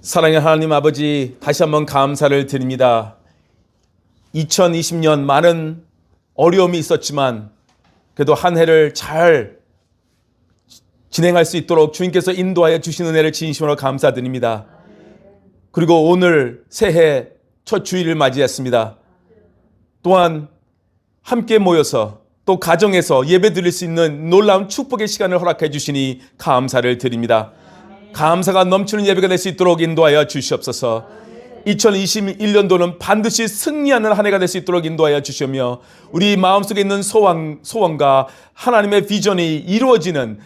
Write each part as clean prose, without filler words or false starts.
사랑의 하나님 아버지, 다시 한번 감사를 드립니다. 2020년 많은 어려움이 있었지만 그래도 한 해를 잘 진행할 수 있도록 주님께서 인도하여 주신 은혜를 진심으로 감사드립니다. 그리고 오늘 새해 첫 주일을 맞이했습니다. 또한 함께 모여서 또 가정에서 예배 드릴 수 있는 놀라운 축복의 시간을 허락해 주시니 감사를 드립니다. 감사가 넘치는 예배가 될 수 있도록 인도하여 주시옵소서. 2021년도는 반드시 승리하는 한 해가 될 수 있도록 인도하여 주시며 우리 마음속에 있는 소원과 하나님의 비전이 이루어지는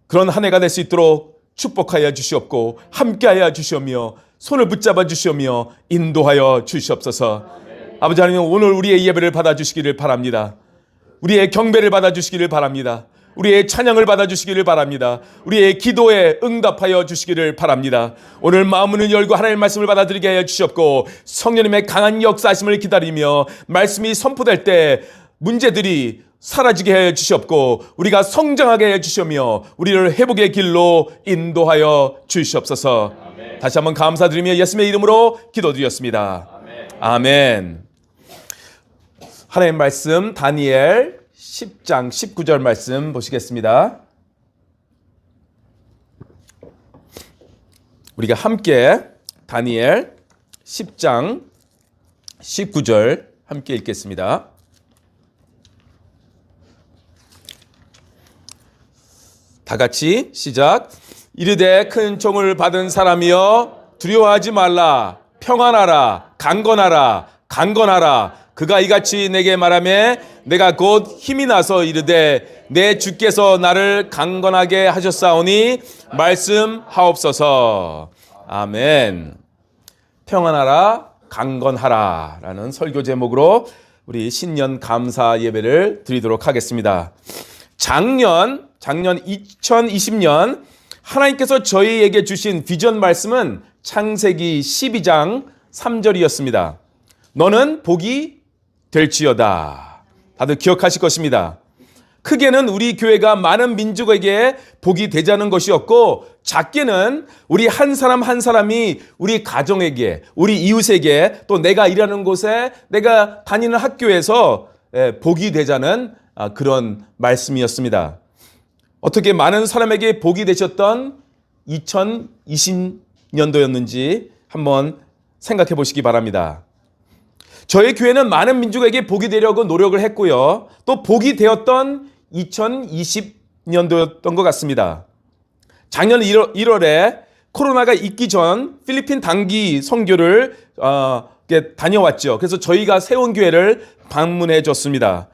그런 한 해가 될 수 있도록 축복하여 주시옵고 함께하여 주시오며 손을 붙잡아 주시오며 인도하여 주시옵소서. 아버지 하나님, 오늘 우리의 예배를 받아주시기를 바랍니다. 우리의 경배를 받아주시기를 바랍니다. 우리의 찬양을 받아주시기를 바랍니다. 우리의 기도에 응답하여 주시기를 바랍니다. 오늘 마음문을 열고 하나님의 말씀을 받아들이게 하여 주시옵고 성령님의 강한 역사하심을 기다리며 말씀이 선포될 때 문제들이 사라지게 해 주시옵고 우리가 성장하게 해 주시며 우리를 회복의 길로 인도하여 주시옵소서. 아멘. 다시 한번 감사드리며 예수님의 이름으로 기도드렸습니다. 아멘. 아멘. 하나님의 말씀 다니엘 10장 19절 말씀 보시겠습니다. 우리가 함께 다니엘 10장 19절 함께 읽겠습니다. 다 같이 시작. 이르되 큰 총을 받은 사람이여 두려워하지 말라. 평안하라. 강건하라. 강건하라. 그가 이같이 내게 말하며 내가 곧 힘이 나서 이르되 내 주께서 나를 강건하게 하셨사오니 말씀하옵소서. 아멘. 평안하라. 강건하라 라는 설교 제목으로 우리 신년 감사 예배를 드리도록 하겠습니다. 작년 2020년 하나님께서 저희에게 주신 비전 말씀은 창세기 12장 3절이었습니다. 너는 복이 될지어다. 다들 기억하실 것입니다. 크게는 우리 교회가 많은 민족에게 복이 되자는 것이었고, 작게는 우리 한 사람 한 사람이 우리 가정에게, 우리 이웃에게, 또 내가 일하는 곳에, 내가 다니는 학교에서 복이 되자는 그런 말씀이었습니다. 어떻게 많은 사람에게 복이 되셨던 2020년도였는지 한번 생각해 보시기 바랍니다. 저희 교회는 많은 민족에게 복이 되려고 노력을 했고요. 또 복이 되었던 2020년도였던 것 같습니다. 작년 1월에 코로나가 있기 전 필리핀 단기 선교를 다녀왔죠. 그래서 저희가 세운 교회를 방문해 줬습니다.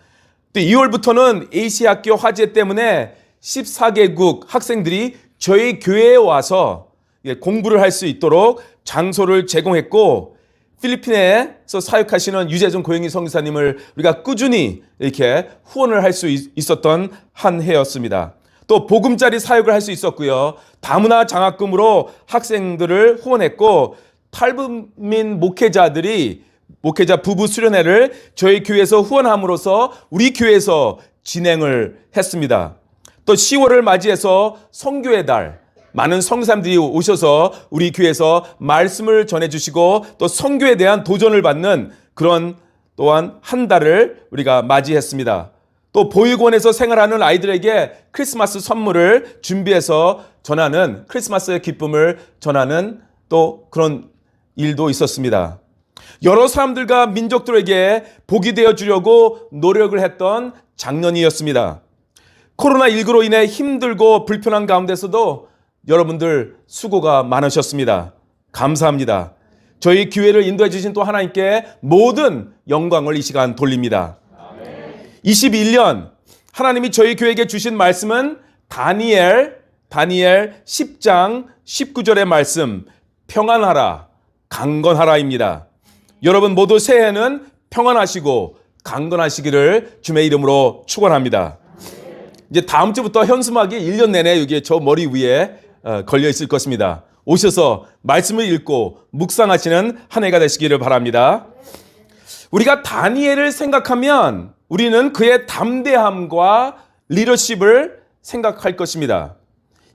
또 2월부터는 AC학교 화재 때문에 14개국 학생들이 저희 교회에 와서 공부를 할 수 있도록 장소를 제공했고, 필리핀에서 사역하시는 유재준 고영희 선교사님을 우리가 꾸준히 이렇게 후원을 할 수 있었던 한 해였습니다. 또 보금자리 사역을 할 수 있었고요. 다문화 장학금으로 학생들을 후원했고, 탈북민 목회자 부부 수련회를 저희 교회에서 후원함으로써 우리 교회에서 진행을 했습니다. 또 10월을 맞이해서 선교의 달, 많은 성사님들이 오셔서 우리 교회에서 말씀을 전해주시고 또 선교에 대한 도전을 받는 그런 또한 한 달을 우리가 맞이했습니다. 또 보육원에서 생활하는 아이들에게 크리스마스 선물을 준비해서 전하는, 크리스마스의 기쁨을 전하는 또 그런 일도 있었습니다. 여러 사람들과 민족들에게 복이 되어 주려고 노력을 했던 작년이었습니다. 코로나19로 인해 힘들고 불편한 가운데서도 여러분들 수고가 많으셨습니다. 감사합니다. 저희 교회를 인도해 주신 또 하나님께 모든 영광을 이 시간 돌립니다. 아멘. 21년 하나님이 저희 교회에게 주신 말씀은 다니엘 10장 19절의 말씀, 평안하라, 강건하라입니다. 여러분 모두 새해에는 평안하시고 강건하시기를 주님의 이름으로 축원합니다. 이제 다음 주부터 현수막이 1년 내내 여기 저 머리 위에 걸려 있을 것입니다. 오셔서 말씀을 읽고 묵상하시는 한 해가 되시기를 바랍니다. 우리가 다니엘을 생각하면 우리는 그의 담대함과 리더십을 생각할 것입니다.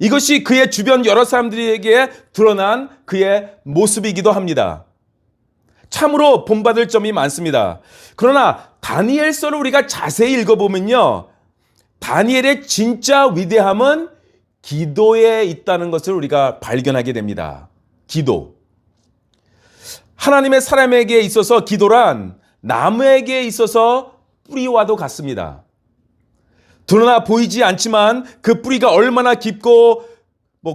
이것이 그의 주변 여러 사람들에게 드러난 그의 모습이기도 합니다. 참으로 본받을 점이 많습니다. 그러나 다니엘서를 우리가 자세히 읽어보면요, 다니엘의 진짜 위대함은 기도에 있다는 것을 우리가 발견하게 됩니다. 기도. 하나님의 사람에게 있어서 기도란 나무에게 있어서 뿌리와도 같습니다. 드러나 보이지 않지만 그 뿌리가 얼마나 깊고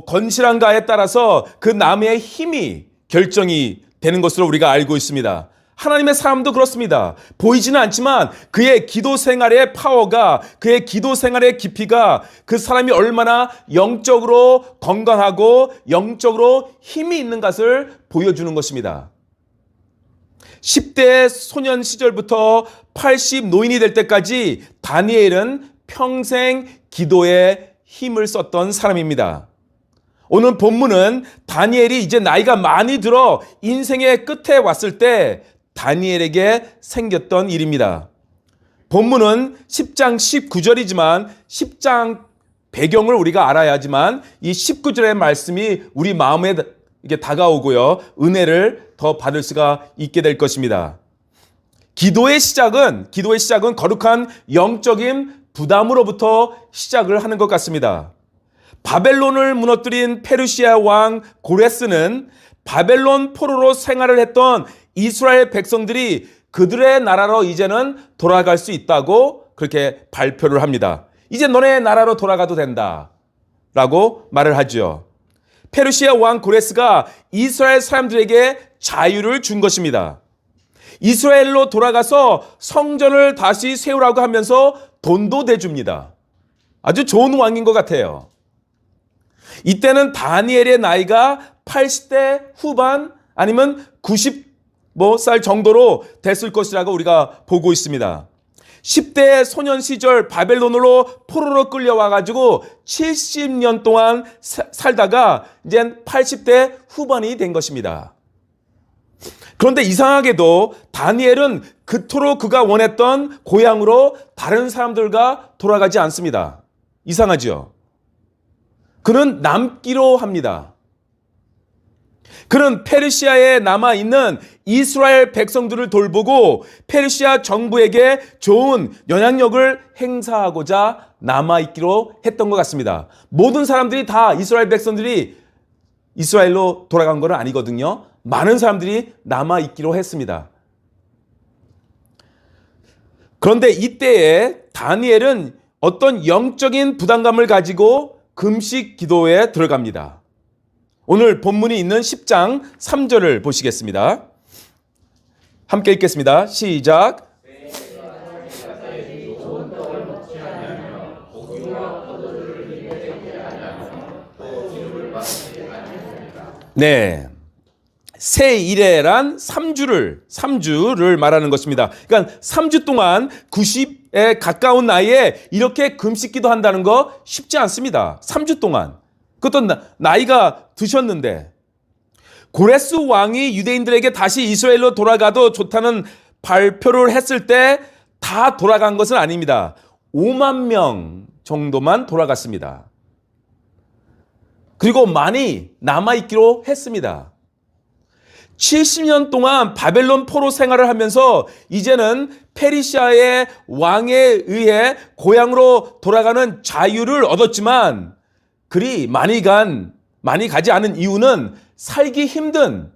건실한가에 따라서 그 나무의 힘이 결정이 되는 것으로 우리가 알고 있습니다. 하나님의 사람도 그렇습니다. 보이지는 않지만 그의 기도 생활의 파워가, 그의 기도 생활의 깊이가 그 사람이 얼마나 영적으로 건강하고 영적으로 힘이 있는 것을 보여주는 것입니다. 10대 소년 시절부터 80 노인이 될 때까지 다니엘은 평생 기도에 힘을 썼던 사람입니다. 오늘 본문은 다니엘이 이제 나이가 많이 들어 인생의 끝에 왔을 때 다니엘에게 생겼던 일입니다. 본문은 10장 19절이지만 10장 배경을 우리가 알아야지만 이 19절의 말씀이 우리 마음에 이게 다가오고요, 은혜를 더 받을 수가 있게 될 것입니다. 기도의 시작은 거룩한 영적인 부담으로부터 시작을 하는 것 같습니다. 바벨론을 무너뜨린 페르시아 왕 고레스는 바벨론 포로로 생활을 했던 이스라엘 백성들이 그들의 나라로 이제는 돌아갈 수 있다고 그렇게 발표를 합니다. 이제 너네 나라로 돌아가도 된다 라고 말을 하죠. 페르시아 왕 고레스가 이스라엘 사람들에게 자유를 준 것입니다. 이스라엘로 돌아가서 성전을 다시 세우라고 하면서 돈도 대줍니다. 아주 좋은 왕인 것 같아요. 이때는 다니엘의 나이가 80대 후반 아니면 90살 정도로 됐을 것이라고 우리가 보고 있습니다. 10대 소년 시절 바벨론으로 포로로 끌려와가지고 70년 동안 살다가 이제 80대 후반이 된 것입니다. 그런데 이상하게도 다니엘은 그토록 그가 원했던 고향으로 다른 사람들과 돌아가지 않습니다. 이상하죠? 그는 남기로 합니다. 그는 페르시아에 남아있는 이스라엘 백성들을 돌보고 페르시아 정부에게 좋은 영향력을 행사하고자 남아있기로 했던 것 같습니다. 모든 사람들이 다 이스라엘 백성들이 이스라엘로 돌아간 건 아니거든요. 많은 사람들이 남아있기로 했습니다. 그런데 이때에 다니엘은 어떤 영적인 부담감을 가지고 금식 기도에 들어갑니다. 오늘 본문이 있는 10장 3절을 보시겠습니다. 함께 읽겠습니다. 시작. 네. 새 이레란 3주를 말하는 것입니다. 그러니까 3주 동안 90에 가까운 나이에 이렇게 금식기도 한다는 거 쉽지 않습니다. 3주 동안. 그것도 나이가 드셨는데. 고레스 왕이 유대인들에게 다시 이스라엘로 돌아가도 좋다는 발표를 했을 때 다 돌아간 것은 아닙니다. 5만 명 정도만 돌아갔습니다. 그리고 많이 남아있기로 했습니다. 70년 동안 바벨론 포로 생활을 하면서 이제는 페르시아의 왕에 의해 고향으로 돌아가는 자유를 얻었지만 그리 많이 가지 않은 이유는 살기 힘든,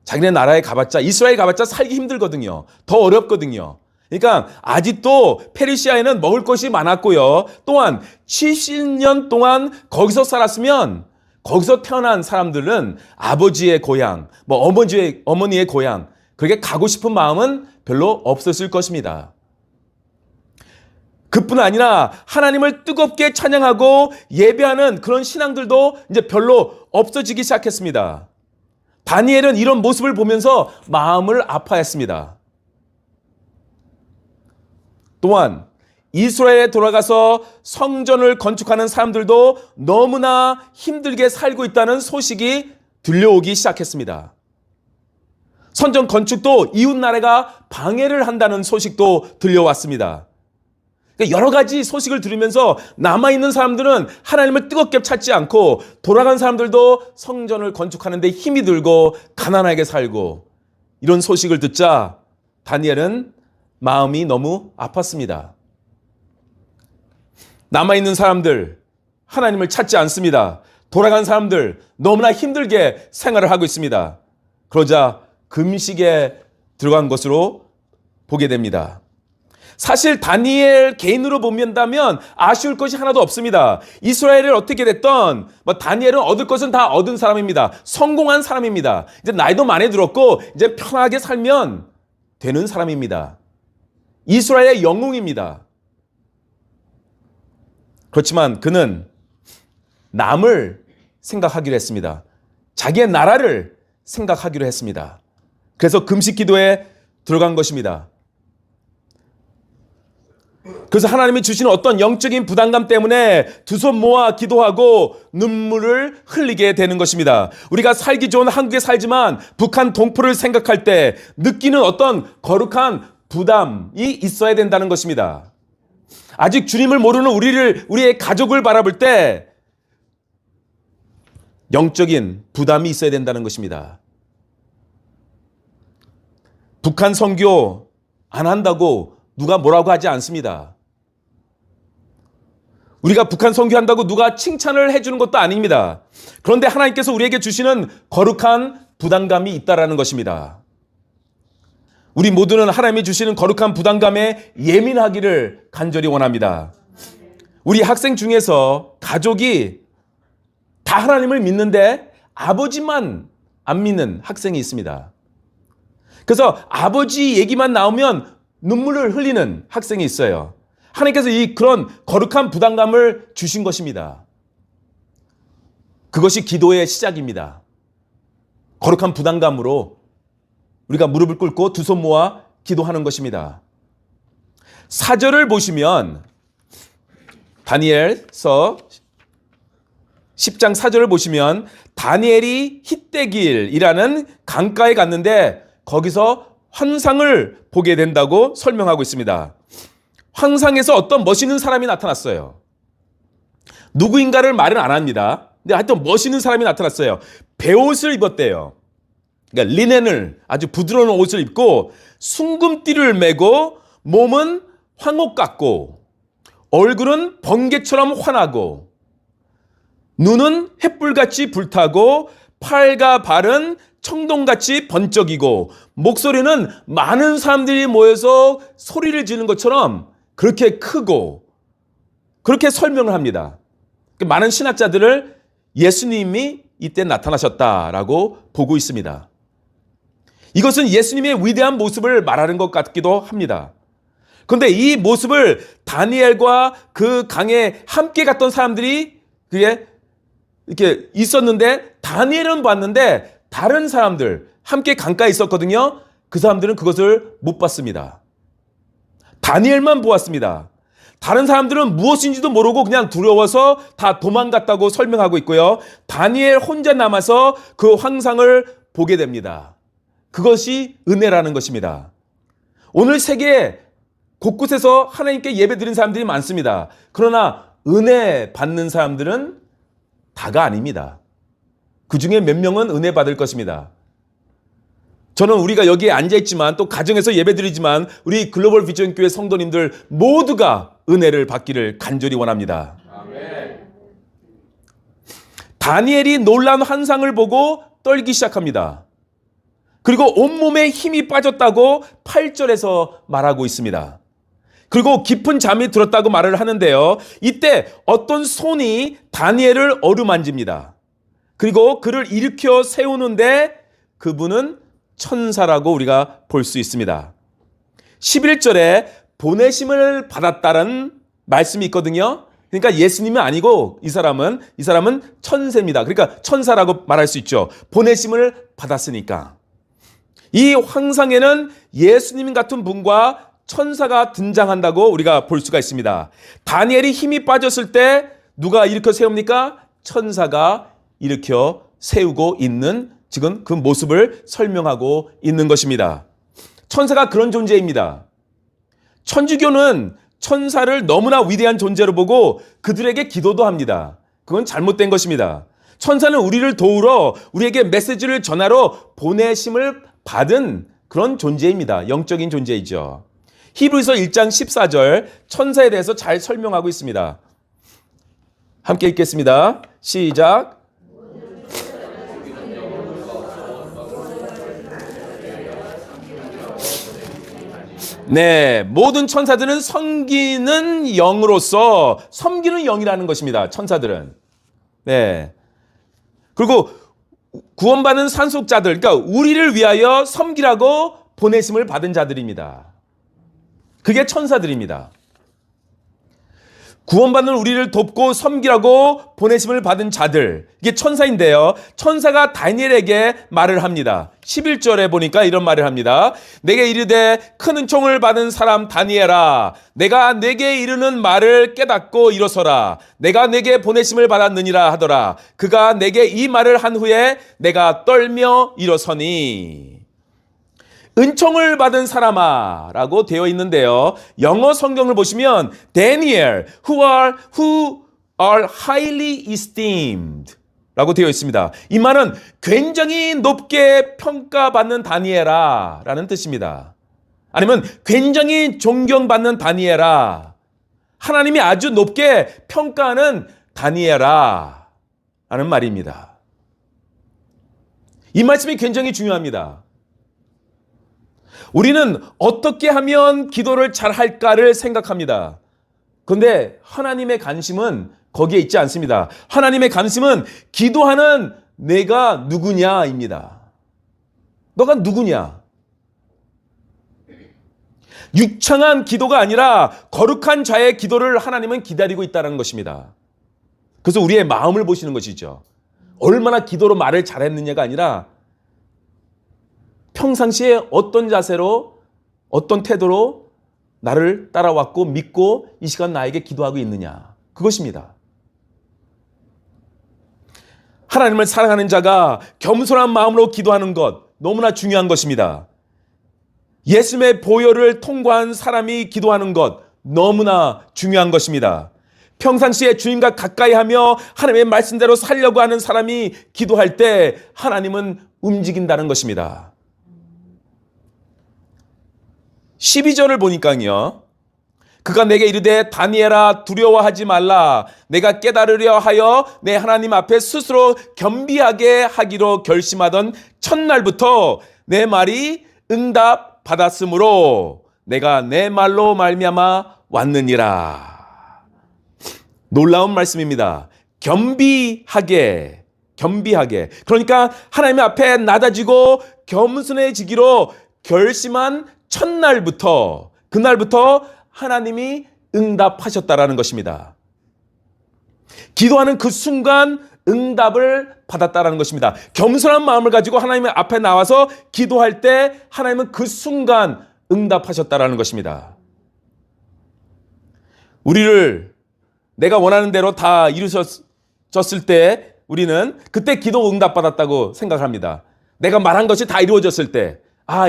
자기네 나라에 가봤자, 이스라엘 가봤자 살기 힘들거든요. 더 어렵거든요. 그러니까 아직도 페르시아에는 먹을 것이 많았고요. 또한 70년 동안 거기서 살았으면 거기서 태어난 사람들은 아버지의 고향, 어머니의 고향, 그렇게 가고 싶은 마음은 별로 없었을 것입니다. 그뿐 아니라 하나님을 뜨겁게 찬양하고 예배하는 그런 신앙들도 이제 별로 없어지기 시작했습니다. 다니엘은 이런 모습을 보면서 마음을 아파했습니다. 또한 이스라엘에 돌아가서 성전을 건축하는 사람들도 너무나 힘들게 살고 있다는 소식이 들려오기 시작했습니다. 성전 건축도 이웃 나라가 방해를 한다는 소식도 들려왔습니다. 여러 가지 소식을 들으면서 남아있는 사람들은 하나님을 뜨겁게 찾지 않고 돌아간 사람들도 성전을 건축하는 데 힘이 들고 가난하게 살고 이런 소식을 듣자 다니엘은 마음이 너무 아팠습니다. 남아있는 사람들 하나님을 찾지 않습니다. 돌아간 사람들 너무나 힘들게 생활을 하고 있습니다. 그러자 금식에 들어간 것으로 보게 됩니다. 사실 다니엘 개인으로 본다면 아쉬울 것이 하나도 없습니다. 이스라엘을 어떻게 됐던 다니엘은 얻을 것은 다 얻은 사람입니다. 성공한 사람입니다. 이제 나이도 많이 들었고 이제 편하게 살면 되는 사람입니다. 이스라엘의 영웅입니다. 그렇지만 그는 남을 생각하기로 했습니다. 자기의 나라를 생각하기로 했습니다. 그래서 금식 기도에 들어간 것입니다. 그래서 하나님이 주시는 어떤 영적인 부담감 때문에 두 손 모아 기도하고 눈물을 흘리게 되는 것입니다. 우리가 살기 좋은 한국에 살지만 북한 동포를 생각할 때 느끼는 어떤 거룩한 부담이 있어야 된다는 것입니다. 아직 주님을 모르는 우리의 가족을 바라볼 때 영적인 부담이 있어야 된다는 것입니다. 북한 선교 안 한다고 누가 뭐라고 하지 않습니다. 우리가 북한 선교한다고 누가 칭찬을 해주는 것도 아닙니다. 그런데 하나님께서 우리에게 주시는 거룩한 부담감이 있다라는 것입니다. 우리 모두는 하나님이 주시는 거룩한 부담감에 예민하기를 간절히 원합니다. 우리 학생 중에서 가족이 다 하나님을 믿는데 아버지만 안 믿는 학생이 있습니다. 그래서 아버지 얘기만 나오면 눈물을 흘리는 학생이 있어요. 하나님께서 그런 거룩한 부담감을 주신 것입니다. 그것이 기도의 시작입니다. 거룩한 부담감으로 우리가 무릎을 꿇고 두 손 모아 기도하는 것입니다. 4절을 보시면 다니엘서 10장 4절을 보시면 다니엘이 힛대길이라는 강가에 갔는데 거기서 환상을 보게 된다고 설명하고 있습니다. 환상에서 어떤 멋있는 사람이 나타났어요. 누구인가를 말은 안 합니다. 근데 하여튼 멋있는 사람이 나타났어요. 베옷을 입었대요. 그러니까 리넨을 아주 부드러운 옷을 입고 순금띠를 메고 몸은 황옥 같고 얼굴은 번개처럼 환하고 눈은 횃불같이 불타고 팔과 발은 청동같이 번쩍이고 목소리는 많은 사람들이 모여서 소리를 지르는 것처럼 그렇게 크고 그렇게 설명을 합니다. 많은 신학자들을 예수님이 이때 나타나셨다라고 보고 있습니다. 이것은 예수님의 위대한 모습을 말하는 것 같기도 합니다. 그런데 이 모습을 다니엘과 그 강에 함께 갔던 사람들이 그게 이렇게 있었는데 다니엘은 봤는데 다른 사람들 함께 강가에 있었거든요. 그 사람들은 그것을 못 봤습니다. 다니엘만 보았습니다. 다른 사람들은 무엇인지도 모르고 그냥 두려워서 다 도망갔다고 설명하고 있고요. 다니엘 혼자 남아서 그 환상을 보게 됩니다. 그것이 은혜라는 것입니다. 오늘 세계 곳곳에서 하나님께 예배드린 사람들이 많습니다. 그러나 은혜 받는 사람들은 다가 아닙니다. 그 중에 몇 명은 은혜 받을 것입니다. 저는 우리가 여기에 앉아있지만 또 가정에서 예배드리지만 우리 글로벌 비전 교회 성도님들 모두가 은혜를 받기를 간절히 원합니다. 아멘. 다니엘이 놀라운 환상을 보고 떨기 시작합니다. 그리고 온몸에 힘이 빠졌다고 8절에서 말하고 있습니다. 그리고 깊은 잠이 들었다고 말을 하는데요. 이때 어떤 손이 다니엘을 어루만집니다. 그리고 그를 일으켜 세우는데 그분은 천사라고 우리가 볼 수 있습니다. 11절에 보내심을 받았다는 말씀이 있거든요. 그러니까 예수님은 아니고 이 사람은 천사입니다. 그러니까 천사라고 말할 수 있죠. 보내심을 받았으니까. 이 환상에는 예수님 같은 분과 천사가 등장한다고 우리가 볼 수가 있습니다. 다니엘이 힘이 빠졌을 때 누가 일으켜 세웁니까? 천사가 일으켜 세우고 있는 지금 그 모습을 설명하고 있는 것입니다. 천사가 그런 존재입니다. 천주교는 천사를 너무나 위대한 존재로 보고 그들에게 기도도 합니다. 그건 잘못된 것입니다. 천사는 우리를 도우러 우리에게 메시지를 전하러 보내심을 받은 그런 존재입니다. 영적인 존재이죠. 히브리서 1장 14절 천사에 대해서 잘 설명하고 있습니다. 함께 읽겠습니다. 시작. 네, 모든 천사들은 섬기는 영으로서 섬기는 영이라는 것입니다. 천사들은. 네. 그리고 구원받은 상속자들, 그러니까 우리를 위하여 섬기라고 보내심을 받은 자들입니다. 그게 천사들입니다. 구원받는 우리를 돕고 섬기라고 보내심을 받은 자들, 이게 천사인데요. 천사가 다니엘에게 말을 합니다. 11절에 보니까 이런 말을 합니다. 내게 이르되 큰 은총을 받은 사람 다니엘아, 내가 내게 이르는 말을 깨닫고 일어서라. 내가 내게 보내심을 받았느니라 하더라. 그가 내게 이 말을 한 후에 내가 떨며 일어서니. 은총을 받은 사람아 라고 되어 있는데요. 영어 성경을 보시면 Daniel, who are highly esteemed 라고 되어 있습니다. 이 말은 굉장히 높게 평가받는 다니엘아 라는 뜻입니다. 아니면 굉장히 존경받는 다니엘아, 하나님이 아주 높게 평가하는 다니엘아 라는 말입니다. 이 말씀이 굉장히 중요합니다. 우리는 어떻게 하면 기도를 잘 할까를 생각합니다. 그런데 하나님의 관심은 거기에 있지 않습니다. 하나님의 관심은 기도하는 내가 누구냐입니다. 너가 누구냐? 유창한 기도가 아니라 거룩한 자의 기도를 하나님은 기다리고 있다는 것입니다. 그래서 우리의 마음을 보시는 것이죠. 얼마나 기도로 말을 잘했느냐가 아니라 평상시에 어떤 자세로, 어떤 태도로 나를 따라왔고 믿고 이 시간 나에게 기도하고 있느냐. 그것입니다. 하나님을 사랑하는 자가 겸손한 마음으로 기도하는 것 너무나 중요한 것입니다. 예수님의 보혈을 통과한 사람이 기도하는 것 너무나 중요한 것입니다. 평상시에 주님과 가까이 하며 하나님의 말씀대로 살려고 하는 사람이 기도할 때 하나님은 움직인다는 것입니다. 12절을 보니까요. 그가 내게 이르되 다니엘아 두려워하지 말라. 내가 깨달으려 하여 내 하나님 앞에 스스로 겸비하게 하기로 결심하던 첫날부터 내 말이 응답 받았으므로 내가 내 말로 말미암아 왔느니라. 놀라운 말씀입니다. 겸비하게. 그러니까 하나님 앞에 낮아지고 겸손해지기로 결심한 첫날부터, 그날부터 하나님이 응답하셨다라는 것입니다. 기도하는 그 순간 응답을 받았다라는 것입니다. 겸손한 마음을 가지고 하나님 앞에 나와서 기도할 때 하나님은 그 순간 응답하셨다라는 것입니다. 우리를 내가 원하는 대로 다 이루어졌을 때 우리는 그때 기도 응답받았다고 생각합니다. 내가 말한 것이 다 이루어졌을 때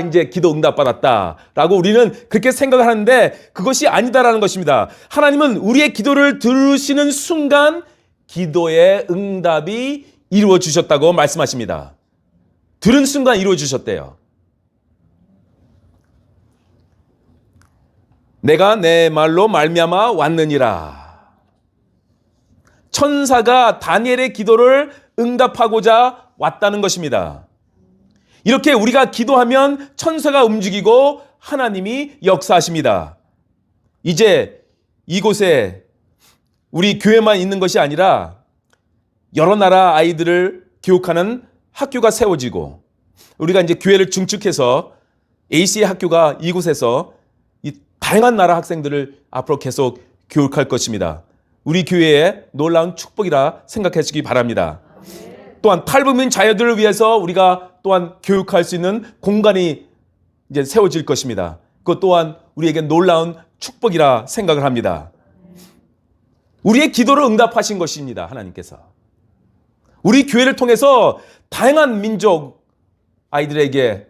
이제 기도 응답받았다라고 우리는 그렇게 생각을 하는데 그것이 아니다라는 것입니다. 하나님은 우리의 기도를 들으시는 순간 기도의 응답이 이루어 주셨다고 말씀하십니다. 들은 순간 이루어 주셨대요. 내가 내 말로 말미암아 왔느니라. 천사가 다니엘의 기도를 응답하고자 왔다는 것입니다. 이렇게 우리가 기도하면 천사가 움직이고 하나님이 역사하십니다. 이제 이곳에 우리 교회만 있는 것이 아니라 여러 나라 아이들을 교육하는 학교가 세워지고 우리가 이제 교회를 중축해서 AC의 학교가 이곳에서 이 다양한 나라 학생들을 앞으로 계속 교육할 것입니다. 우리 교회의 놀라운 축복이라 생각하시기 바랍니다. 또한 탈북민 자녀들을 위해서 우리가 또한 교육할 수 있는 공간이 이제 세워질 것입니다. 그것 또한 우리에게 놀라운 축복이라 생각을 합니다. 우리의 기도를 응답하신 것입니다. 하나님께서. 우리 교회를 통해서 다양한 민족 아이들에게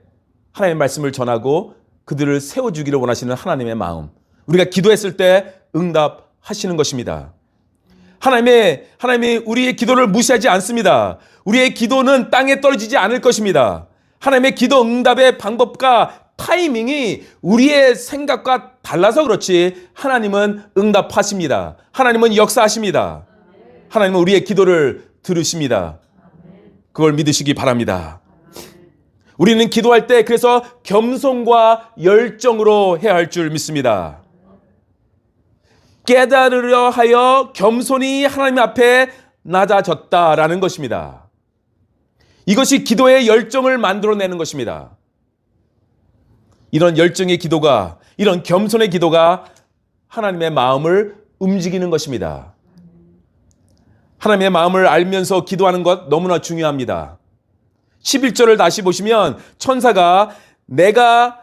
하나님의 말씀을 전하고 그들을 세워주기를 원하시는 하나님의 마음. 우리가 기도했을 때 응답하시는 것입니다. 하나님이 우리의 기도를 무시하지 않습니다. 우리의 기도는 땅에 떨어지지 않을 것입니다. 하나님의 기도 응답의 방법과 타이밍이 우리의 생각과 달라서 그렇지 하나님은 응답하십니다. 하나님은 역사하십니다. 하나님은 우리의 기도를 들으십니다. 그걸 믿으시기 바랍니다. 우리는 기도할 때 그래서 겸손과 열정으로 해야 할 줄 믿습니다. 깨달으려 하여 겸손히 하나님 앞에 낮아졌다라는 것입니다. 이것이 기도의 열정을 만들어내는 것입니다. 이런 열정의 기도가, 이런 겸손의 기도가 하나님의 마음을 움직이는 것입니다. 하나님의 마음을 알면서 기도하는 것 너무나 중요합니다. 11절을 다시 보시면 천사가 내가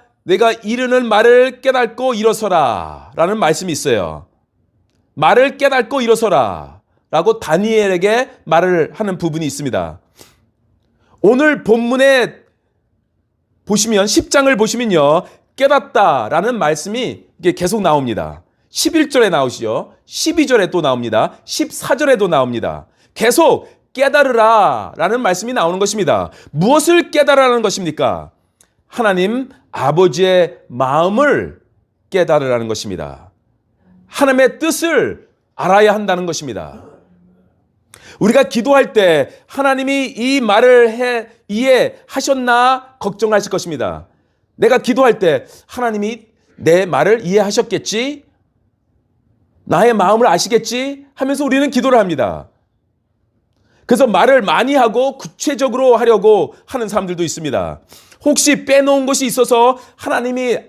이르는 말을 깨닫고 일어서라 라는 말씀이 있어요. 말을 깨닫고 일어서라 라고 다니엘에게 말을 하는 부분이 있습니다. 오늘 본문에 보시면 10장을 보시면요, 깨닫다라는 말씀이 계속 나옵니다. 11절에 나오시죠. 12절에 또 나옵니다. 14절에도 나옵니다. 계속 깨달으라 라는 말씀이 나오는 것입니다. 무엇을 깨달으라는 것입니까? 하나님 아버지의 마음을 깨달으라는 것입니다. 하나님의 뜻을 알아야 한다는 것입니다. 우리가 기도할 때 하나님이 이 말을 이해하셨나 걱정하실 것입니다. 내가 기도할 때 하나님이 내 말을 이해하셨겠지? 나의 마음을 아시겠지? 하면서 우리는 기도를 합니다. 그래서 말을 많이 하고 구체적으로 하려고 하는 사람들도 있습니다. 혹시 빼놓은 것이 있어서 하나님이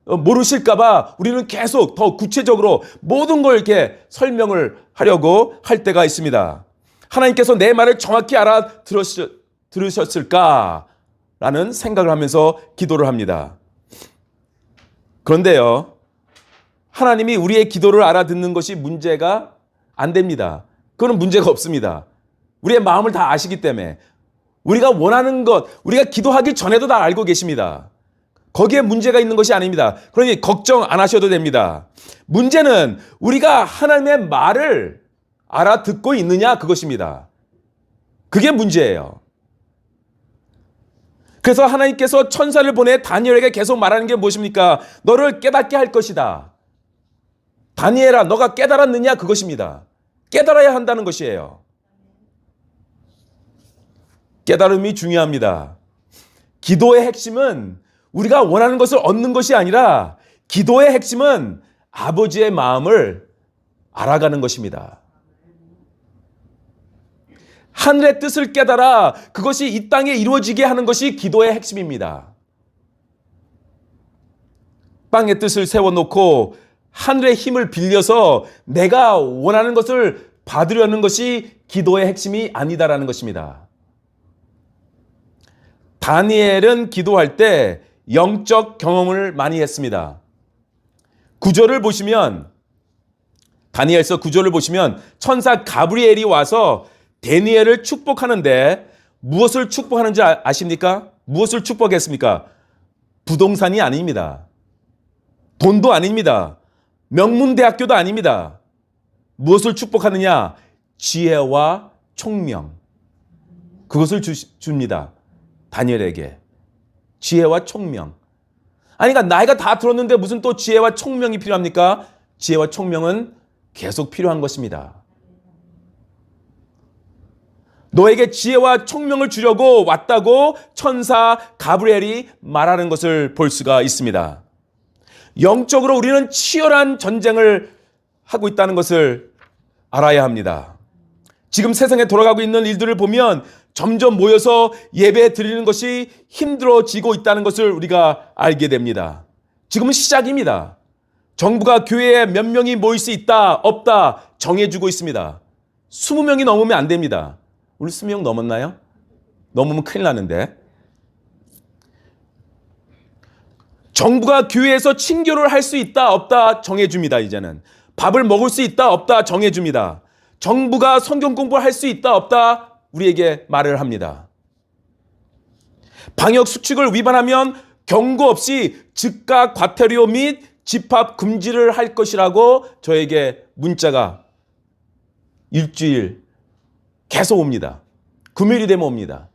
모르실까봐 우리는 계속 더 구체적으로 모든 걸 이렇게 설명을 하려고 할 때가 있습니다. 하나님께서 내 말을 정확히 들으셨을까라는 생각을 하면서 기도를 합니다. 그런데요, 하나님이 우리의 기도를 알아듣는 것이 문제가 안 됩니다. 그건 문제가 없습니다. 우리의 마음을 다 아시기 때문에 우리가 원하는 것, 우리가 기도하기 전에도 다 알고 계십니다. 거기에 문제가 있는 것이 아닙니다. 그러니 걱정 안 하셔도 됩니다. 문제는 우리가 하나님의 말을 알아듣고 있느냐 그것입니다. 그게 문제예요. 그래서 하나님께서 천사를 보내 다니엘에게 계속 말하는 게 무엇입니까? 너를 깨닫게 할 것이다. 다니엘아, 너가 깨달았느냐 그것입니다. 깨달아야 한다는 것이에요. 깨달음이 중요합니다. 기도의 핵심은 우리가 원하는 것을 얻는 것이 아니라 기도의 핵심은 아버지의 마음을 알아가는 것입니다. 하늘의 뜻을 깨달아 그것이 이 땅에 이루어지게 하는 것이 기도의 핵심입니다. 땅의 뜻을 세워놓고 하늘의 힘을 빌려서 내가 원하는 것을 받으려는 것이 기도의 핵심이 아니다라는 것입니다. 다니엘은 기도할 때 영적 경험을 많이 했습니다. 9절을 보시면, 다니엘서 9절을 보시면 천사 가브리엘이 와서 다니엘을 축복하는데 무엇을 축복하는지 아십니까? 무엇을 축복했습니까? 부동산이 아닙니다. 돈도 아닙니다. 명문대학교도 아닙니다. 무엇을 축복하느냐? 지혜와 총명. 그것을 줍니다. 다니엘에게. 지혜와 총명. 아니, 그러니까 나이가 다 들었는데 무슨 또 지혜와 총명이 필요합니까? 지혜와 총명은 계속 필요한 것입니다. 너에게 지혜와 총명을 주려고 왔다고 천사 가브리엘이 말하는 것을 볼 수가 있습니다. 영적으로 우리는 치열한 전쟁을 하고 있다는 것을 알아야 합니다. 지금 세상에 돌아가고 있는 일들을 보면 점점 모여서 예배 드리는 것이 힘들어지고 있다는 것을 우리가 알게 됩니다. 지금은 시작입니다. 정부가 교회에 몇 명이 모일 수 있다, 없다 정해주고 있습니다. 20명이 넘으면 안 됩니다. 우리 20명 넘었나요? 넘으면 큰일 나는데. 정부가 교회에서 친교를 할 수 있다, 없다 정해줍니다. 이제는 밥을 먹을 수 있다, 없다 정해줍니다. 정부가 성경 공부를 할 수 있다, 없다 우리에게 말을 합니다. 방역 수칙을 위반하면 경고 없이 즉각 과태료 및 집합 금지를 할 것이라고 저에게 문자가 일주일 계속 옵니다. 금요일이 되면 옵니다.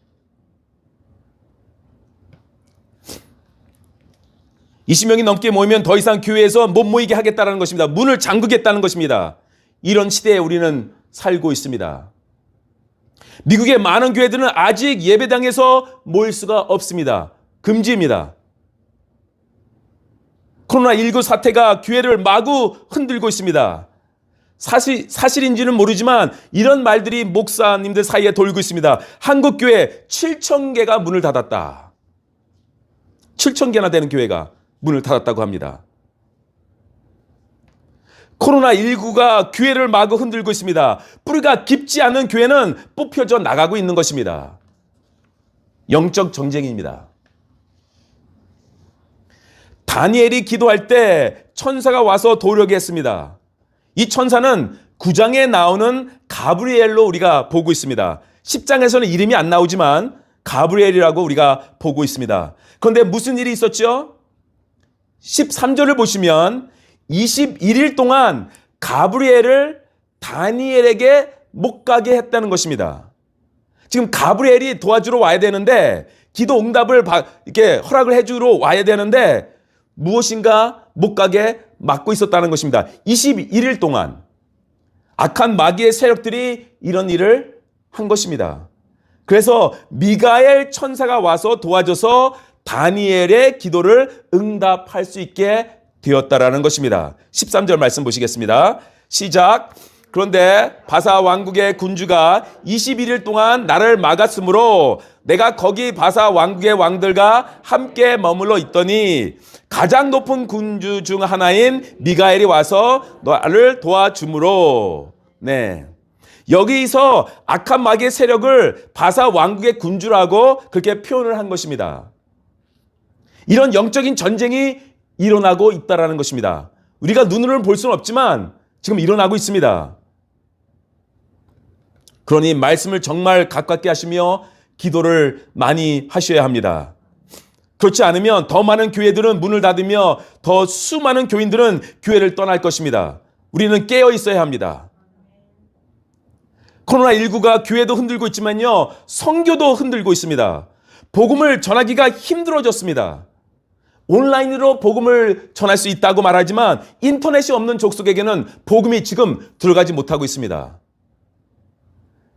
20명이 넘게 모이면 더 이상 교회에서 못 모이게 하겠다는 것입니다. 문을 잠그겠다는 것입니다. 이런 시대에 우리는 살고 있습니다. 미국의 많은 교회들은 아직 예배당에서 모일 수가 없습니다. 금지입니다. 코로나19 사태가 교회를 마구 흔들고 있습니다. 사실인지는 모르지만 이런 말들이 목사님들 사이에 돌고 있습니다. 한국 교회 7,000개가 문을 닫았다. 7,000개나 되는 교회가 문을 닫았다고 합니다. 코로나19가 교회를 마구 흔들고 있습니다. 뿌리가 깊지 않은 교회는 뽑혀져 나가고 있는 것입니다. 영적 전쟁입니다. 다니엘이 기도할 때 천사가 와서 도우려게 했습니다. 이 천사는 9장에 나오는 가브리엘로 우리가 보고 있습니다. 10장에서는 이름이 안 나오지만 가브리엘이라고 우리가 보고 있습니다. 그런데 무슨 일이 있었죠? 13절을 보시면 21일 동안 가브리엘을 다니엘에게 못 가게 했다는 것입니다. 지금 가브리엘이 도와주러 와야 되는데 기도 응답을 이렇게 허락을 해주러 와야 되는데 무엇인가 못 가게 막고 있었다는 것입니다. 21일 동안 악한 마귀의 세력들이 이런 일을 한 것입니다. 그래서 미가엘 천사가 와서 도와줘서 다니엘의 기도를 응답할 수 있게 되었다라는 것입니다. 13절 말씀 보시겠습니다. 시작. 그런데 바사 왕국의 군주가 21일 동안 나를 막았으므로 내가 거기 바사 왕국의 왕들과 함께 머물러 있더니 가장 높은 군주 중 하나인 미가엘이 와서 나를 도와주므로. 네. 여기서 악한 마귀의 세력을 바사 왕국의 군주라고 그렇게 표현을 한 것입니다. 이런 영적인 전쟁이 일어나고 있다는 것입니다. 우리가 눈으로는 볼 수는 없지만 지금 일어나고 있습니다. 그러니 말씀을 정말 가깝게 하시며 기도를 많이 하셔야 합니다. 그렇지 않으면 더 많은 교회들은 문을 닫으며 더 수많은 교인들은 교회를 떠날 것입니다. 우리는 깨어 있어야 합니다. 코로나19가 교회도 흔들고 있지만요, 선교도 흔들고 있습니다. 복음을 전하기가 힘들어졌습니다. 온라인으로 복음을 전할 수 있다고 말하지만 인터넷이 없는 족속에게는 복음이 지금 들어가지 못하고 있습니다.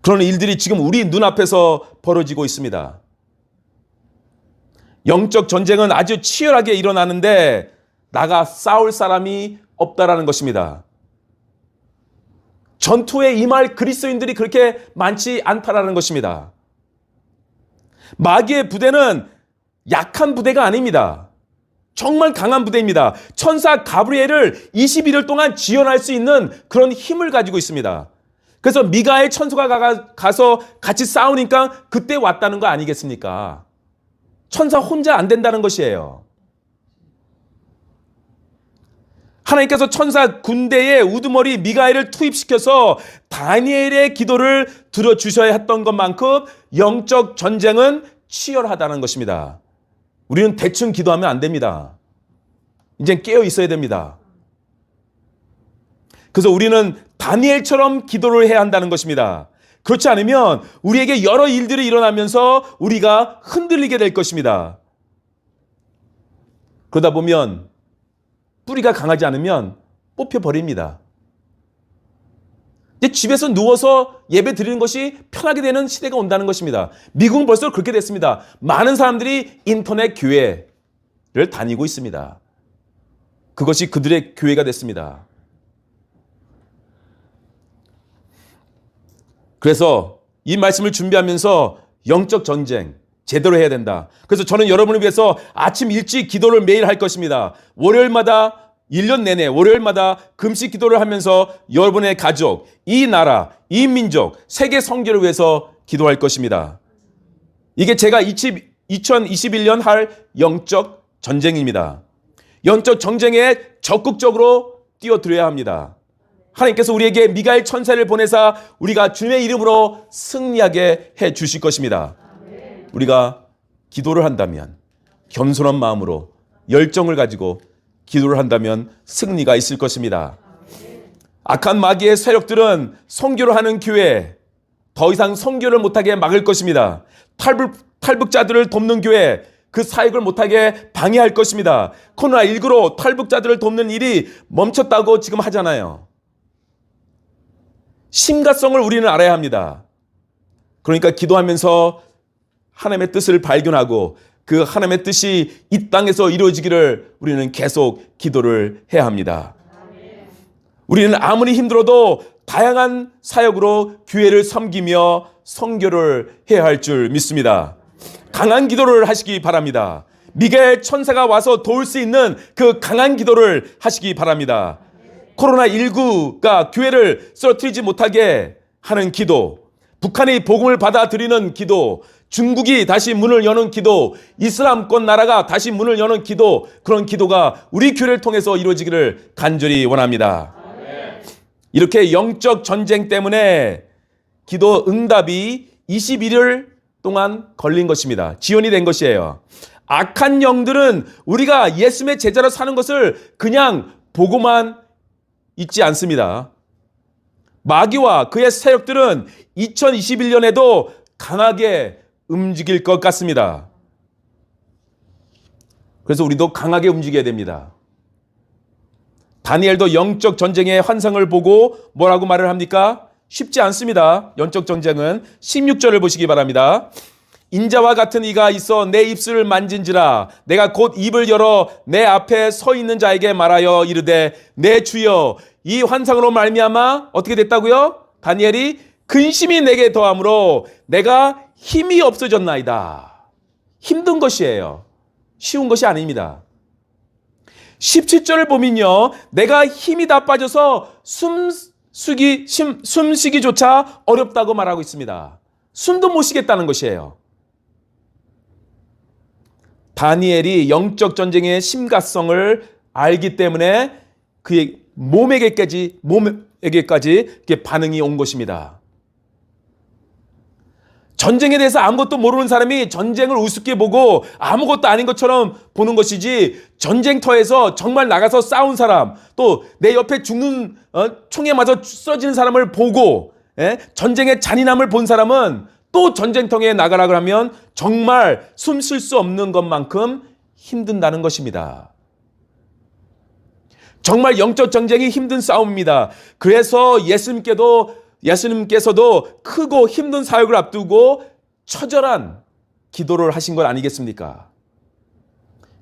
그런 일들이 지금 우리 눈앞에서 벌어지고 있습니다. 영적 전쟁은 아주 치열하게 일어나는데 나가 싸울 사람이 없다라는 것입니다. 전투에 임할 그리스도인들이 그렇게 많지 않다라는 것입니다. 마귀의 부대는 약한 부대가 아닙니다. 정말 강한 부대입니다. 천사 가브리엘을 21일 동안 지원할 수 있는 그런 힘을 가지고 있습니다. 그래서 미가엘 천사가 가서 같이 싸우니까 그때 왔다는 거 아니겠습니까? 천사 혼자 안 된다는 것이에요. 하나님께서 천사 군대에 우두머리 미가엘을 투입시켜서 다니엘의 기도를 들어주셔야 했던 것만큼 영적 전쟁은 치열하다는 것입니다. 우리는 대충 기도하면 안 됩니다. 이제 깨어 있어야 됩니다. 그래서 우리는 다니엘처럼 기도를 해야 한다는 것입니다. 그렇지 않으면 우리에게 여러 일들이 일어나면서 우리가 흔들리게 될 것입니다. 그러다 보면 뿌리가 강하지 않으면 뽑혀버립니다. 이제 집에서 누워서 예배 드리는 것이 편하게 되는 시대가 온다는 것입니다. 미국은 벌써 그렇게 됐습니다. 많은 사람들이 인터넷 교회를 다니고 있습니다. 그것이 그들의 교회가 됐습니다. 그래서 이 말씀을 준비하면서 영적 전쟁 제대로 해야 된다. 그래서 저는 여러분을 위해서 아침 일찍 기도를 매일 할 것입니다. 월요일마다 1년 내내 월요일마다 금식 기도를 하면서 여러분의 가족, 이 나라, 이 민족, 세계 선교를 위해서 기도할 것입니다. 이게 제가 2021년 할 영적 전쟁입니다. 영적 전쟁에 적극적으로 뛰어들어야 합니다. 하나님께서 우리에게 미가엘 천사를 보내사 우리가 주님의 이름으로 승리하게 해 주실 것입니다. 우리가 기도를 한다면 겸손한 마음으로 열정을 가지고 기도를 한다면 승리가 있을 것입니다. 악한 마귀의 세력들은 선교를 하는 교회 더 이상 선교를 못하게 막을 것입니다. 탈북자들을 돕는 교회 그 사역을 못하게 방해할 것입니다. 코로나19로 탈북자들을 돕는 일이 멈췄다고 지금 하잖아요. 심각성을 우리는 알아야 합니다. 그러니까 기도하면서 하나님의 뜻을 발견하고 그 하나님의 뜻이 이 땅에서 이루어지기를 우리는 계속 기도를 해야 합니다. 우리는 아무리 힘들어도 다양한 사역으로 교회를 섬기며 선교를 해야 할 줄 믿습니다. 강한 기도를 하시기 바랍니다. 미가엘 천사가 와서 도울 수 있는 그 강한 기도를 하시기 바랍니다. 코로나19가 교회를 쓰러뜨리지 못하게 하는 기도, 북한이 복음을 받아들이는 기도, 중국이 다시 문을 여는 기도, 이슬람권 나라가 다시 문을 여는 기도, 그런 기도가 우리 교회를 통해서 이루어지기를 간절히 원합니다. 이렇게 영적 전쟁 때문에 기도 응답이 21일 동안 걸린 것입니다. 지연이 된 것이에요. 악한 영들은 우리가 예수님의 제자로 사는 것을 그냥 보고만 있지 않습니다. 마귀와 그의 세력들은 2021년에도 강하게 움직일 것 같습니다. 그래서 우리도 강하게 움직여야 됩니다. 다니엘도 영적 전쟁의 환상을 보고 뭐라고 말을 합니까? 쉽지 않습니다. 영적 전쟁은 16절을 보시기 바랍니다. 인자와 같은 이가 있어 내 입술을 만진지라 내가 곧 입을 열어 내 앞에 서 있는 자에게 말하여 이르되 내 주여 이 환상으로 말미암아 어떻게 됐다고요? 다니엘이 근심이 내게 더함으로 내가 힘이 없어졌나이다. 힘든 것이에요. 쉬운 것이 아닙니다. 17절을 보면요. 내가 힘이 다 빠져서 숨쉬기조차 어렵다고 말하고 있습니다. 숨도 못 쉬겠다는 것이에요. 다니엘이 영적 전쟁의 심각성을 알기 때문에 그의 몸에게까지 이렇게 반응이 온 것입니다. 전쟁에 대해서 아무것도 모르는 사람이 전쟁을 우습게 보고 아무것도 아닌 것처럼 보는 것이지, 전쟁터에서 정말 나가서 싸운 사람, 또 내 옆에 죽는 총에 맞아 쓰러지는 사람을 보고 전쟁의 잔인함을 본 사람은 또 전쟁터에 나가라 하면 정말 숨 쉴 수 없는 것만큼 힘든다는 것입니다. 정말 영적 전쟁이 힘든 싸움입니다. 그래서 예수님께서도 크고 힘든 사역을 앞두고 처절한 기도를 하신 것 아니겠습니까?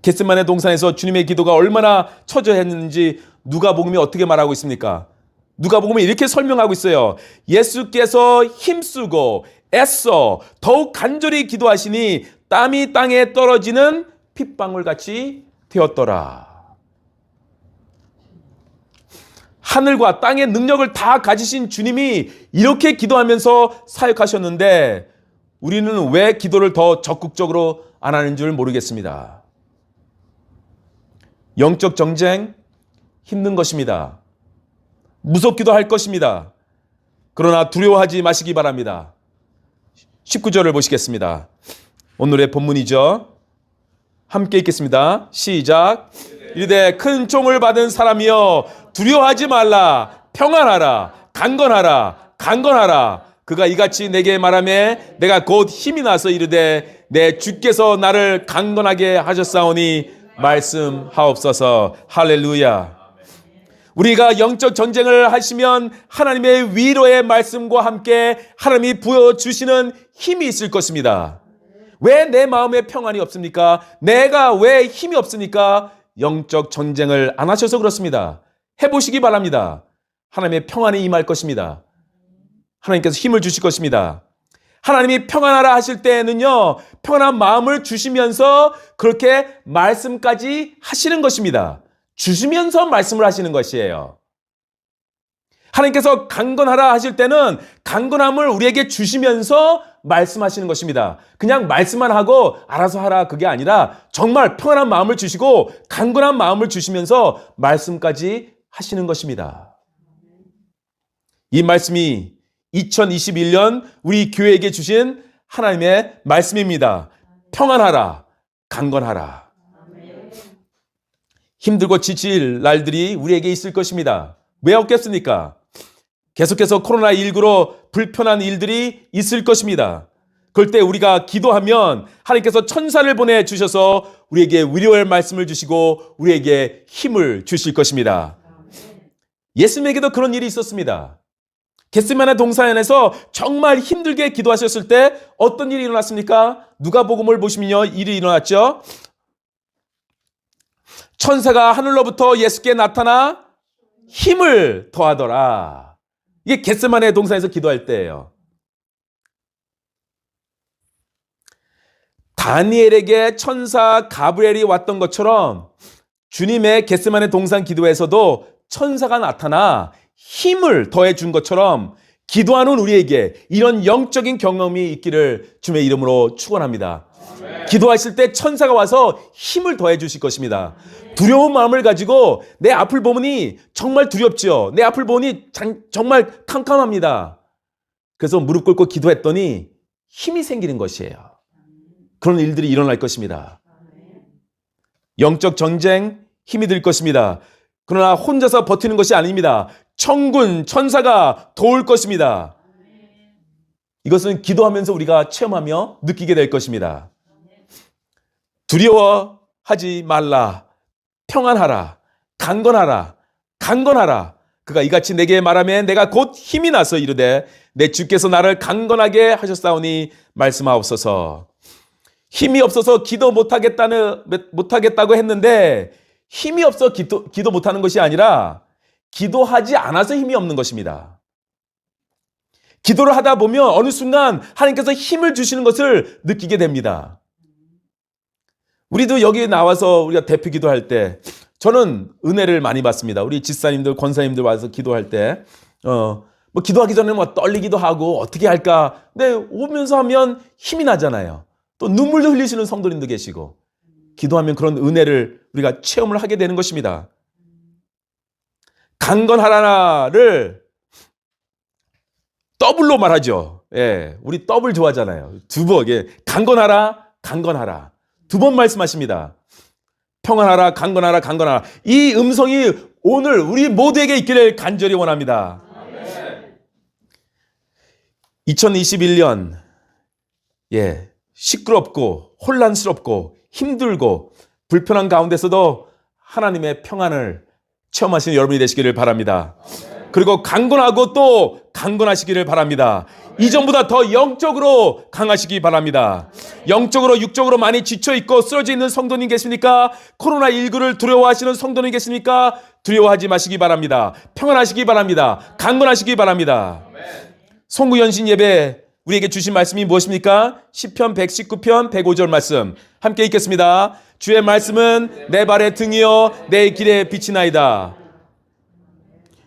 겟세마네 동산에서 주님의 기도가 얼마나 처절했는지 누가복음이 어떻게 말하고 있습니까? 누가복음이 이렇게 설명하고 있어요. 예수께서 힘쓰고 애써 더욱 간절히 기도하시니 땀이 땅에 떨어지는 핏방울 같이 되었더라. 하늘과 땅의 능력을 다 가지신 주님이 이렇게 기도하면서 사역하셨는데 우리는 왜 기도를 더 적극적으로 안 하는 줄 모르겠습니다. 영적 전쟁 힘든 것입니다. 무섭기도 할 것입니다. 그러나 두려워하지 마시기 바랍니다. 19절을 보시겠습니다. 오늘의 본문이죠. 함께 읽겠습니다. 시작. 이르되 큰 총을 받은 사람이여 두려워하지 말라. 평안하라. 강건하라. 그가 이같이 내게 말하매 내가 곧 힘이 나서 이르되 내 주께서 나를 강건하게 하셨사오니 말씀하옵소서. 할렐루야. 우리가 영적 전쟁을 하시면 하나님의 위로의 말씀과 함께 하나님이 부어주시는 힘이 있을 것입니다. 왜 내 마음에 평안이 없습니까? 내가 왜 힘이 없습니까? 영적 전쟁을 안 하셔서 그렇습니다. 해보시기 바랍니다. 하나님의 평안이 임할 것입니다. 하나님께서 힘을 주실 것입니다. 하나님이 평안하라 하실 때에는요, 평안한 마음을 주시면서 그렇게 말씀까지 하시는 것입니다. 주시면서 말씀을 하시는 것이에요. 하나님께서 강건하라 하실 때는 강건함을 우리에게 주시면서 말씀하시는 것입니다. 그냥 말씀만 하고 알아서 하라 그게 아니라 정말 평안한 마음을 주시고 강건한 마음을 주시면서 말씀까지 하시는 것입니다. 이 말씀이 2021년 우리 교회에게 주신 하나님의 말씀입니다. 평안하라, 강건하라. 힘들고 지칠 날들이 우리에게 있을 것입니다. 왜 없겠습니까? 계속해서 코로나19로 불편한 일들이 있을 것입니다. 그럴 때 우리가 기도하면 하나님께서 천사를 보내주셔서 우리에게 위로의 말씀을 주시고 우리에게 힘을 주실 것입니다. 예수님에게도 그런 일이 있었습니다. 겟세마네 동산에서 정말 힘들게 기도하셨을 때 어떤 일이 일어났습니까? 누가복음을 보시면요, 일이 일어났죠. 천사가 하늘로부터 예수께 나타나 힘을 더하더라. 이게 겟세마네 동산에서 기도할 때예요. 다니엘에게 천사 가브리엘이 왔던 것처럼 주님의 겟세마네 동산 기도에서도 천사가 나타나 힘을 더해 준 것처럼 기도하는 우리에게 이런 영적인 경험이 있기를 주님의 이름으로 축원합니다. 기도하실 때 천사가 와서 힘을 더해 주실 것입니다. 두려운 마음을 가지고 내 앞을 보니 정말 두렵죠. 내 앞을 보니 정말 캄캄합니다. 그래서 무릎 꿇고 기도했더니 힘이 생기는 것이에요. 그런 일들이 일어날 것입니다. 영적 전쟁 힘이 들 것입니다. 그러나 혼자서 버티는 것이 아닙니다. 천군, 천사가 도울 것입니다. 이것은 기도하면서 우리가 체험하며 느끼게 될 것입니다. 두려워하지 말라. 평안하라. 강건하라. 강건하라. 그가 이같이 내게 말하면 내가 곧 힘이 나서 이르되 내 주께서 나를 강건하게 하셨사오니 말씀하옵소서. 힘이 없어서 기도 못하겠다고 했는데 힘이 없어 기도 못하는 것이 아니라 기도하지 않아서 힘이 없는 것입니다. 기도를 하다 보면 어느 순간 하나님께서 힘을 주시는 것을 느끼게 됩니다. 우리도 여기 나와서 우리가 대표 기도할 때 저는 은혜를 많이 받습니다. 우리 집사님들, 권사님들 와서 기도할 때 뭐 기도하기 전에 뭐 떨리기도 하고 어떻게 할까? 근데 오면서 하면 힘이 나잖아요. 또 눈물도 흘리시는 성도님도 계시고 기도하면 그런 은혜를 우리가 체험을 하게 되는 것입니다. 강건하라를 더블로 말하죠. 예, 우리 더블 좋아하잖아요. 두 번, 예, 강건하라, 강건하라. 두 번 말씀하십니다. 평안하라, 강건하라, 강건하라. 이 음성이 오늘 우리 모두에게 있기를 간절히 원합니다. 2021년, 예, 시끄럽고 혼란스럽고 힘들고 불편한 가운데서도 하나님의 평안을 체험하시는 여러분이 되시기를 바랍니다. 그리고 강건하고 또 강건하시기를 바랍니다. 이전보다 더 영적으로 강하시기 바랍니다. 영적으로 육적으로 많이 지쳐있고 쓰러져 있는 성도님 계십니까? 코로나19를 두려워하시는 성도님 계십니까? 두려워하지 마시기 바랍니다. 평안하시기 바랍니다. 강건하시기 바랍니다. 송구연신 예배 우리에게 주신 말씀이 무엇입니까? 시편 119편 105절 말씀 함께 읽겠습니다. 주의 말씀은 내 발의 등이요 내 길에 비치나이다.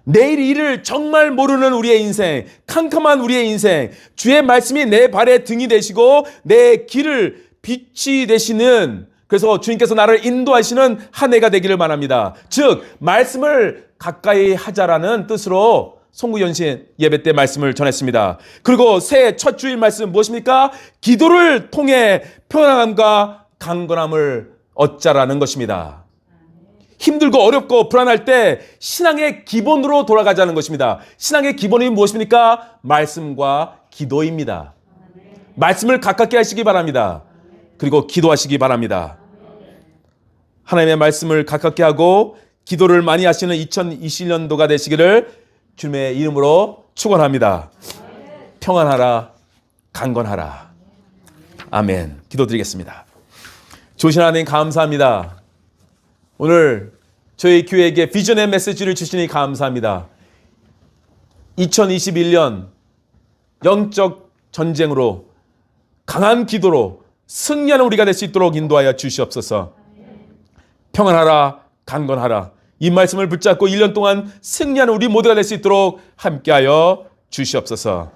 내일 일을 정말 모르는 우리의 인생, 캄캄한 우리의 인생, 주의 말씀이 내 발의 등이 되시고 내 길을 빛이 되시는, 그래서 주님께서 나를 인도하시는 한 해가 되기를 바랍니다. 즉 말씀을 가까이 하자라는 뜻으로 송구연신 예배 때 말씀을 전했습니다. 그리고 새해 첫 주일 말씀 무엇입니까? 기도를 통해 평안함과 강건함을 얻자라는 것입니다. 힘들고 어렵고 불안할 때 신앙의 기본으로 돌아가자는 것입니다. 신앙의 기본이 무엇입니까? 말씀과 기도입니다. 말씀을 가깝게 하시기 바랍니다. 그리고 기도하시기 바랍니다. 하나님의 말씀을 가깝게 하고 기도를 많이 하시는 2020년도가 되시기를 주님의 이름으로 축원합니다. 평안하라, 강건하라. 아멘. 기도드리겠습니다. 좋으신 하나님 감사합니다. 오늘 저희 교회에게 비전의 메시지를 주시니 감사합니다. 2021년 영적 전쟁으로 강한 기도로 승리하는 우리가 될 수 있도록 인도하여 주시옵소서. 평안하라, 강건하라. 이 말씀을 붙잡고 1년 동안 승리하는 우리 모두가 될 수 있도록 함께하여 주시옵소서.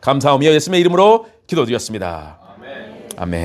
감사하며 예수님의 이름으로 기도드렸습니다. 아멘.